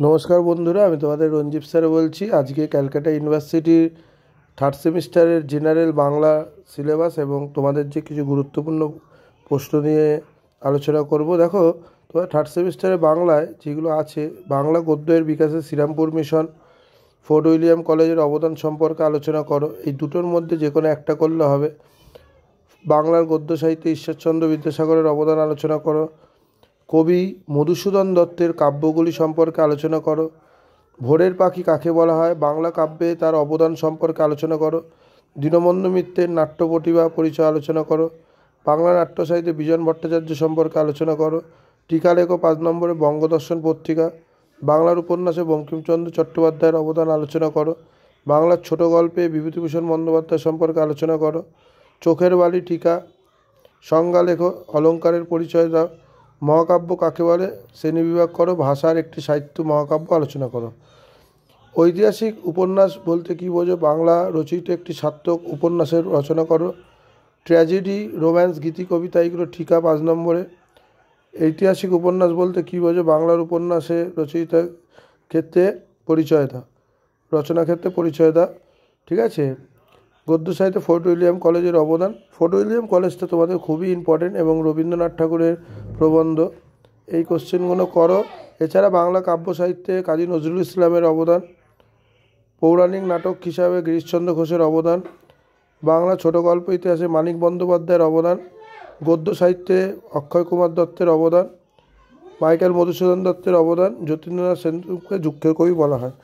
নমস্কার বন্ধুরা, আমি তোমাদের রঞ্জিত স্যার বলছি। আজকে ক্যালকাটা ইউনিভার্সিটির থার্ড সেমিস্টারের জেনারেল বাংলা সিলেবাস এবং তোমাদের যে কিছু গুরুত্বপূর্ণ প্রশ্ন নিয়ে আলোচনা করব। দেখো, তোমার থার্ড সেমিস্টারে বাংলায় যেগুলো আছে, বাংলা গদ্যের বিকাশে শ্রীরামপুর মিশন, ফোর্ট উইলিয়াম কলেজের অবদান সম্পর্কে আলোচনা করো। এই দুটোর মধ্যে যে কোনো একটা করলে হবে। বাংলার গদ্য সাহিত্যে ঈশ্বরচন্দ্র বিদ্যাসাগরের অবদান আলোচনা করো। কবি মধুসূদন দত্তের কাব্যগুলি সম্পর্কে আলোচনা করো। ভোরের পাখি কাকে বলা হয়, বাংলা কাব্যে তার অবদান সম্পর্কে আলোচনা করো। দীনবন্ধু মিত্রের নাট্য প্রতিভা পরিচয় আলোচনা করো। বাংলা নাট্য সাহিত্যে বিজন ভট্টাচার্য সম্পর্কে আলোচনা করো। টিকা লেখো 5 নম্বরে বঙ্গদর্শন পত্রিকা। বাংলার উপন্যাসে বঙ্কিমচন্দ্র চট্টোপাধ্যায়ের অবদান আলোচনা করো। বাংলার ছোট গল্পে বিভূতিভূষণ বন্দ্যোপাধ্যায় সম্পর্কে আলোচনা করো। চোখের বালি টিকা সংজ্ঞা লেখো, অলঙ্কারের পরিচয় দাও। মহাকাব্য কাকে বলে শ্রেণীবিভাগ করো। ভাষার একটি সাহিত্য মহাকাব্য আলোচনা করো। ঐতিহাসিক উপন্যাস বলতে কী বোঝো, বাংলা রচিত একটি সার্থক উপন্যাসের রচনা করো। ট্র্যাজেডি, রোম্যান্স, গীতি, কবিতা এগুলো ঠিকা 5 নম্বরে। ঐতিহাসিক উপন্যাস বলতে কী বোঝো, বাংলার উপন্যাসে রচয়িতা ক্ষেত্রে পরিচয় দাও, রচনা ক্ষেত্রে পরিচয় দাও। ঠিক আছে। গদ্য সাহিত্যে ফোর্ট উইলিয়াম কলেজের অবদান। ফোর্ট উইলিয়াম কলেজটা তোমাদের খুবই ইম্পর্টেন্ট এবং রবীন্দ্রনাথ ঠাকুরের প্রবন্ধ, এই কোশ্চেনগুলো করো। এছাড়া বাংলা কাব্য সাহিত্যে কাজী নজরুল ইসলামের অবদান, পৌরাণিক নাটক হিসাবে গিরিশচন্দ্র ঘোষের অবদান, বাংলা ছোট গল্প ইতিহাসে মানিক বন্দ্যোপাধ্যায়ের অবদান, গদ্য সাহিত্যে অক্ষয় কুমার দত্তের অবদান, মাইকেল মধুসূদন দত্তের অবদান, যতীন্দ্রনাথ সেনগুপ্তকে যুগের কবি বলা হয়।